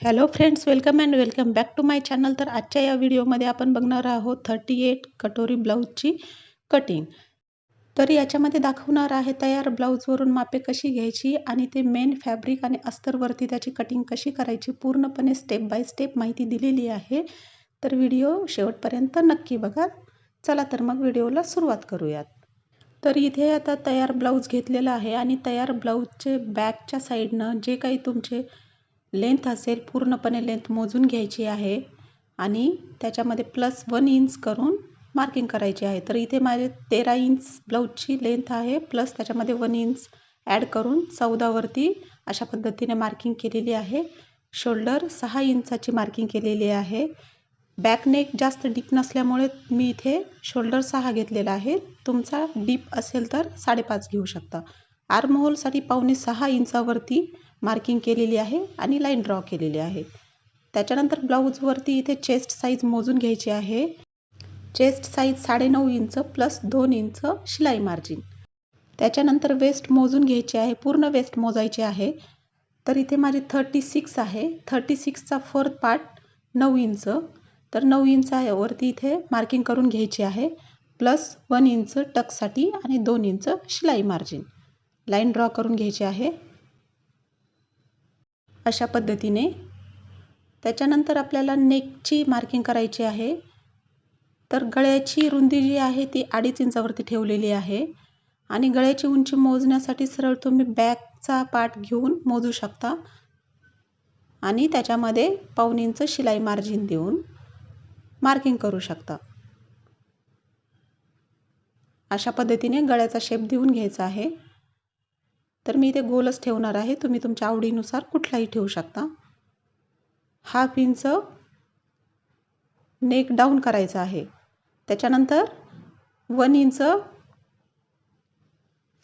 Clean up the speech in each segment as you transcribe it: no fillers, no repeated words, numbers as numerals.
Hello friends, welcome and welcome back to my channel. तर आजच्या या व्हिडिओमध्ये आपण बघणार आहोत 38 कटोरी ब्लाऊजची कटिंग. तर याच्यामध्ये दाखवणार आहे तयार ब्लाऊजवरून मापे कशी घ्यायची आणि ते मेन फॅब्रिक आणि अस्तरवरती त्याची कटिंग कशी करायची, पूर्णपणे स्टेप बाय स्टेप माहिती दिलेली आहे. तर व्हिडिओ शेवटपर्यंत नक्की बघा. चला तर मग व्हिडिओला सुरुवात करूयात. तर इथे आता तयार ब्लाऊज घेतलेला आहे आणि तयार ब्लाऊजचे बॅकच्या साईडनं जे काही तुमचे लेंथ असेल पूर्णपणे लेंथ मोजून घ्यायची आहे आणि त्याच्यामध्ये +1 इंच करून मार्किंग करायची आहे. तर इथे माझे 13 इंच ब्लाऊजची लेंथ आहे, प्लस त्याच्यामध्ये 1 इंच ॲड करून 14 वरती अशा पद्धतीने मार्किंग केलेली आहे. शोल्डर 6 इंचाची मार्किंग केलेली आहे. बॅक नेक जास्त डीप नसल्यामुळे मी इथे शोल्डर 6 घेतलेला आहे. तुमचा डीप असेल तर 5.5 घेऊ शकता. आर्म होलसाठी 5.25 इंचावरती मार्किंग केलेली आहे आणि लाईन ड्रॉ केलेली आहे. त्याच्यानंतर ब्लाऊजवरती इथे चेस्ट साईज मोजून घ्यायची आहे. Chest size 9.5 inch plus 2 inch शिलाई मार्जिन. त्याच्यानंतर वेस्ट मोजून घ्यायची आहे, पूर्ण वेस्ट मोजायची आहे. तर इथे माझी 36 आहे. 36चा 4th पार्ट 9 इंच. तर 9 इंचावरती इथे मार्किंग करून घ्यायची आहे, प्लस 1 इंच टक्ससाठी आणि 2 इंच शिलाई मार्जिन. लाईन ड्रॉ करून घ्यायची आहे अशा पद्धतीने. त्याच्यानंतर आपल्याला नेकची मार्किंग करायची आहे. तर गळ्याची रुंदी जी आहे ती 2.5 इंचावरती ठेवलेली आहे आणि गळ्याची उंची मोजण्यासाठी सरळ तुम्ही बॅकचा पार्ट घेऊन मोजू शकता आणि त्याच्यामध्ये 1.5 इंच शिलाई मार्जिन देऊन मार्किंग करू शकता. अशा पद्धतीने गळ्याचा शेप देऊन घ्यायचा आहे. तर मी इथे गोलच ठेवणार आहे, तुम्ही तुमच्या आवडीनुसार कुठलाही ठेवू शकता. 1/2 इंच नेक डाऊन करायचा आहे. त्याच्यानंतर 1 इंच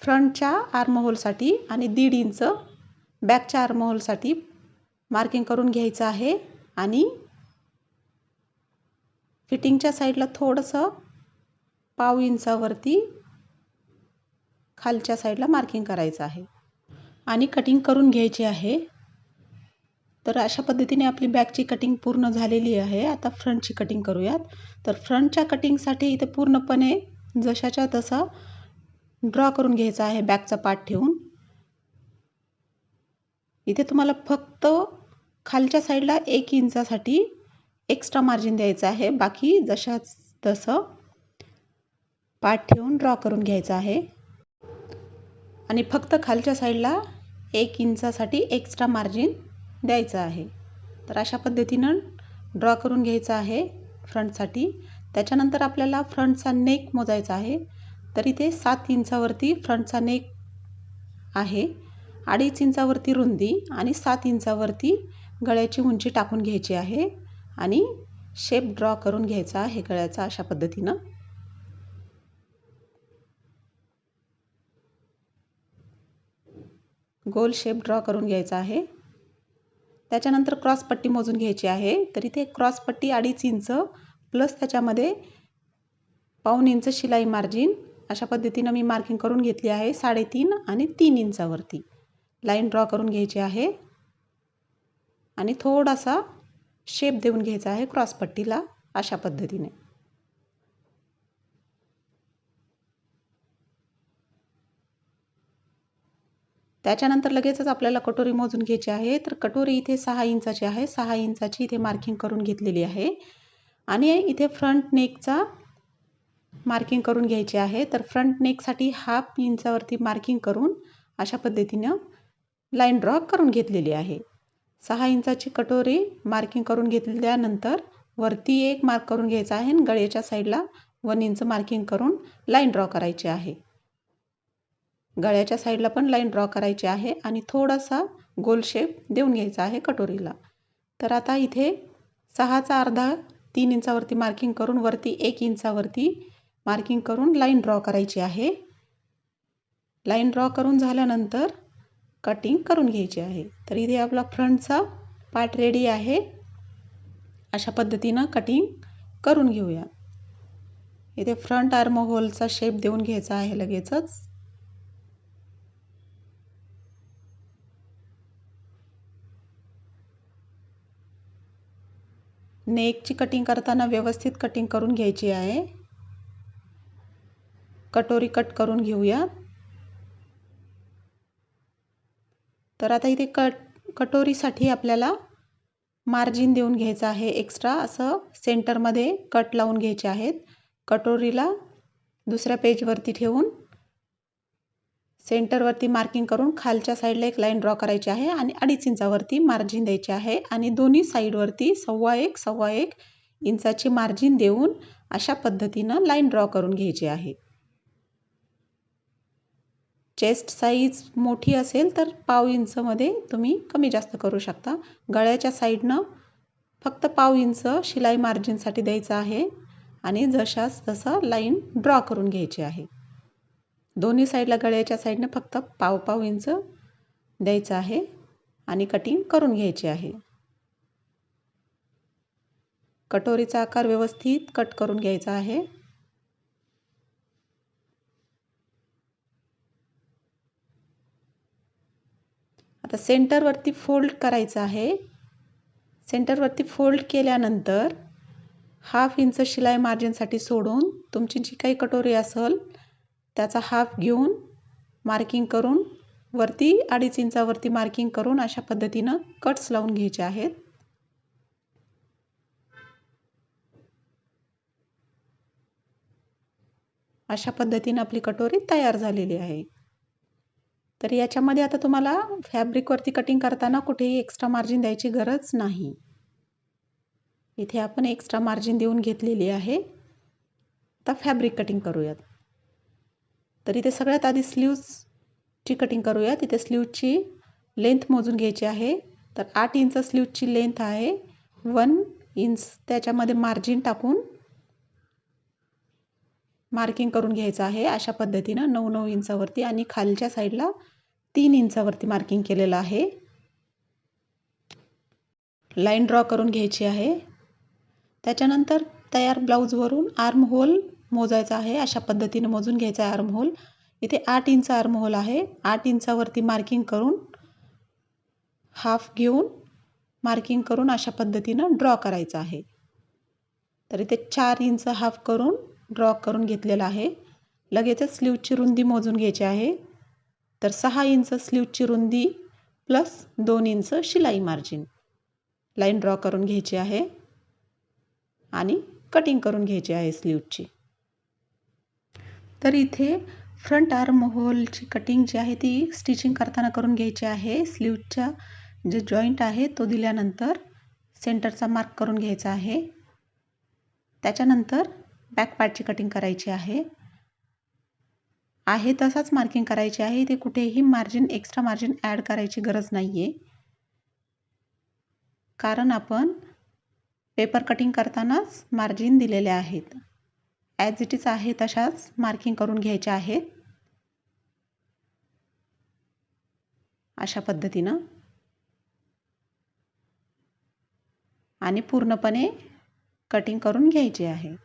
फ्रंटच्या आर्महोलसाठी आणि 1.5 इंच बॅकच्या आर्महोलसाठी मार्किंग करून घ्यायचं आहे आणि फिटिंगच्या साईडला थोडंसं 1/2 इंचावरती खालच्या साईडला मार्किंग करायचं आहे आणि कटिंग करून घ्यायची आहे. तर अशा पद्धतीने आपली बॅकची कटिंग पूर्ण झालेली आहे. आता फ्रंटची कटिंग करूयात. तर फ्रंटच्या कटिंगसाठी इथे पूर्णपणे जशाच्या तसा ड्रॉ करून घ्यायचा आहे बॅकचा पार्ट ठेवून. इथे तुम्हाला फक्त खालच्या साईडला 1 इंचासाठी एक्स्ट्रा मार्जिन द्यायचं आहे. बाकी जशाच तसं पार्ट ठेवून ड्रॉ करून घ्यायचं आहे आणि फक्त खालच्या साईडला 1 इंचासाठी एक्स्ट्रा मार्जिन द्यायचं आहे. तर अशा पद्धतीनं ड्रॉ करून घ्यायचं आहे फ्रंटसाठी. त्याच्यानंतर आपल्याला फ्रंटचा नेक मोजायचा आहे. तर इथे 7 इंचावरती फ्रंटचा नेक आहे. 2.5 इंचावरती रुंदी आणि 7 इंचावरती गळ्याची उंची टाकून घ्यायची आहे आणि शेप ड्रॉ करून घ्यायचा आहे गळ्याचा अशा पद्धतीनं. गोल शेप ड्रॉ करून घ्यायचा आहे. त्याच्यानंतर क्रॉस पट्टी मोजून घ्यायची आहे. तर इथे क्रॉस पट्टी 2.5 इंच प्लस त्याच्यामध्ये 1/2 इंच शिलाई मार्जिन अशा पद्धतीनं मी मार्किंग करून घेतली आहे 3.5 आणि 3 इंचावरती. लाईन ड्रॉ करून घ्यायची आहे आणि थोडासा शेप देऊन घ्यायचा आहे क्रॉस पट्टीला अशा पद्धतीने. त्याच्यानंतर लगेचच आपल्याला कटोरी मोजून घ्यायची आहे. तर कटोरी इथे 6 इंचाची आहे. 6 इंचाची इथे मार्किंग करून घेतलेली आहे आणि इथे फ्रंट नेकचा मार्किंग करून घ्यायची आहे. तर फ्रंट नेकसाठी 1/2 इंचावरती मार्किंग करून अशा पद्धतीनं लाईन ड्रॉ करून घेतलेली आहे. 6 इंचाची कटोरी मार्किंग करून घेतल्यानंतर वरती एक मार्क करून घ्यायचा आहे आणि गळ्याच्या साईडला 1 इंच मार्किंग करून लाईन ड्रॉ करायची आहे. गळ्याच्या साईडला पण लाईन ड्रॉ करायची आहे आणि थोडासा गोल शेप देऊन घ्यायचा आहे कटोरीला. तर आता इथे 6चा अर्धा 3 इंचावरती मार्किंग करून वरती 1 इंचावरती मार्किंग करून लाईन ड्रॉ करायची आहे. लाईन ड्रॉ करून झाल्यानंतर कटिंग करून घ्यायची आहे. तर इथे आपला फ्रंटचा पार्ट रेडी आहे. अशा पद्धतीनं कटिंग करून घेऊया. इथे फ्रंट आर्म होलचा शेप देऊन घ्यायचा आहे लगेचच. नेकची कटिंग करताना व्यवस्थित कटिंग करून घ्यायची आहे. कटोरी कट करून घेऊया. तर आता इथे कटोरीसाठी आपल्याला मार्जिन देऊन घ्यायचं आहे. एक्स्ट्रा असं सेंटरमध्ये कट लावून घ्यायचे आहेत. कटोरीला दुसऱ्या पेजवरती ठेवून सेंटरवरती मार्किंग करून खालच्या साईडला एक लाईन ड्रॉ करायची आहे आणि 2.5 इंचावरती मार्जिन द्यायचे आहे आणि दोन्ही साईडवरती 1.25 इंचाची मार्जिन देऊन अशा पद्धतीनं लाईन ड्रॉ करून घ्यायची आहे. चेस्ट साईज मोठी असेल तर 1/2 इंचमध्ये तुम्ही कमी जास्त करू शकता. गळ्याच्या साईडनं फक्त 1/2 इंच शिलाई मार्जिनसाठी द्यायचं आहे आणि जशास तसं लाईन ड्रॉ करून घ्यायची आहे. दोन्ही साईडला गळ्याच्या साईडनं फक्त 1/2 इंच द्यायचं आहे आणि कटिंग करून घ्यायची आहे. कटोरीचा आकार व्यवस्थित कट करून घ्यायचा आहे. आता सेंटरवरती फोल्ड करायचं आहे. सेंटरवरती फोल्ड केल्यानंतर 1/2 इंच शिलाई मार्जिनसाठी सोडून तुमची जी काही कटोरी असेल त्याचा 1/2 घेऊन मार्किंग करून वरती 2.5 इंचावरती मार्किंग करून अशा पद्धतीनं कट्स लावून घ्यायचे आहेत. अशा पद्धतीनं आपली कटोरी तयार झालेली आहे. तर याच्यामध्ये आता तुम्हाला फॅब्रिकवरती कटिंग करताना कुठेही एक्स्ट्रा मार्जिन द्यायची गरज नाही. इथे आपण एक्स्ट्रा मार्जिन देऊन घेतलेली आहे. आता फॅब्रिक कटिंग करूयात. तर इथे सगळ्यात आधी स्लीव्सची कटिंग करूयात. इथे स्लीव्सची लेंथ मोजून घ्यायची आहे. तर 8 इंच स्लीव्सची लेंथ आहे. 1 इंच त्याच्यामध्ये मार्जिन टाकून मार्किंग करून घ्यायचं आहे. अशा पद्धतीनं 9 इंचावरती आणि खालच्या साईडला 3 इंचावरती मार्किंग केलेलं आहे. लाईन ड्रॉ करून घ्यायची आहे. त्याच्यानंतर तयार ब्लाऊजवरून आर्म होल मोजायचा आहे. अशा पद्धतीने मोजून घ्यायचा आहे आर्म होल. इथे 8 इंच आर्म होल आहे. 8 इंचावरती मार्किंग करून 1/2 घेऊन मार्किंग करून अशा पद्धतीनं ड्रॉ करायचं आहे. तर इथे 4 इंच 1/2 करून ड्रॉ करून घेतलेला आहे. लगेचच स्लीवची रुंदी मोजून घ्यायची आहे. तर 6 इंच स्लीवची रुंदी प्लस 2 इंच शिलाई मार्जिन लाईन ड्रॉ करून घ्यायची आहे आणि कटिंग करून घ्यायची आहे स्लीवची. तर इथे फ्रंट आर्म होलची कटिंग जी आहे ती स्टिचिंग करताना करून घ्यायची आहे. स्लीवचा जे जॉईंट आहे तो दिल्यानंतर सेंटरचा मार्क करून घ्यायचा आहे. त्याच्यानंतर बॅक पार्टची कटिंग करायची आहे. तसाच मार्किंग करायची आहे. इथे कुठेही मार्जिन एक्स्ट्रा मार्जिन ॲड करायची गरज नाही आहे. कारण आपण पेपर कटिंग करतानाच मार्जिन दिलेले आहेत. ॲज इट इज आहे तशाच मार्किंग करून घ्यायच्या आहेत. अशा पद्धतीनं आणि पूर्णपणे कटिंग करून घ्यायची आहे.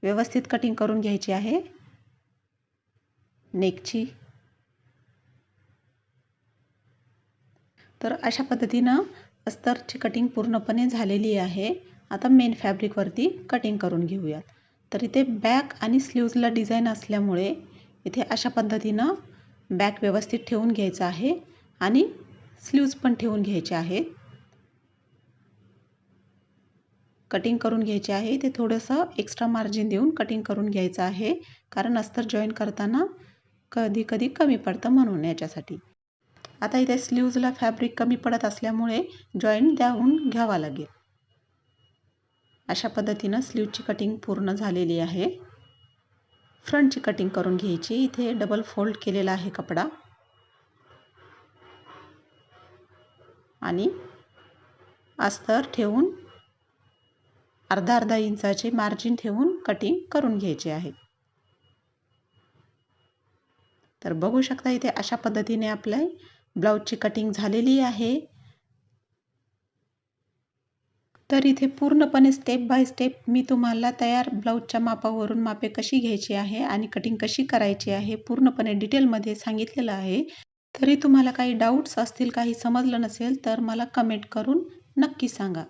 व्यवस्थित कटिंग करून घ्यायची आहे नेकची. तर अशा पद्धतीनं अस्तरची कटिंग पूर्णपणे झालेली आहे. आता मेन फॅब्रिकवरती कटिंग करून घेऊयात. तर इथे बॅक आणि स्लीव्जला डिझाईन असल्यामुळे इथे अशा पद्धतीनं बॅक व्यवस्थित ठेवून घ्यायचं आहे आणि स्लीव्ज पण ठेवून घ्यायचे आहेत. कटिंग करून घ्यायचे आहे. ते थोडंसं एक्स्ट्रा मार्जिन देऊन कटिंग करून घ्यायचं आहे. कारण अस्तर जॉईन करताना कधी कधी कमी पडतं म्हणून याच्यासाठी. आता इथे स्लीव्जला फॅब्रिक कमी पडत असल्यामुळे जॉईंट देऊन घ्यावा लागेल. अशा पद्धतीनं स्लीवची कटिंग पूर्ण झालेली आहे. फ्रंटची कटिंग करून घ्यायची. इथे डबल फोल्ड केलेला आहे कपडा आणि अस्तर ठेवून अर्धा इंचाचे मार्जिन ठेवून कटिंग करून घ्यायचे आहे. तर बघू शकता इथे अशा पद्धतीने आपल्या ब्लाऊजची कटिंग झालेली आहे. तर इथे पूर्णपणे स्टेप बाय स्टेप मी तुम्हाला तयार ब्लाऊजच्या मापावरून मापे कशी घ्यायची आहे आणि कटिंग कशी करायची आहे पूर्णपणे डिटेलमध्ये सांगितलेलं आहे. तरी तुम्हाला काही डाऊट्स असतील, काही समजलं नसेल तर मला कमेंट करून नक्की सांगा.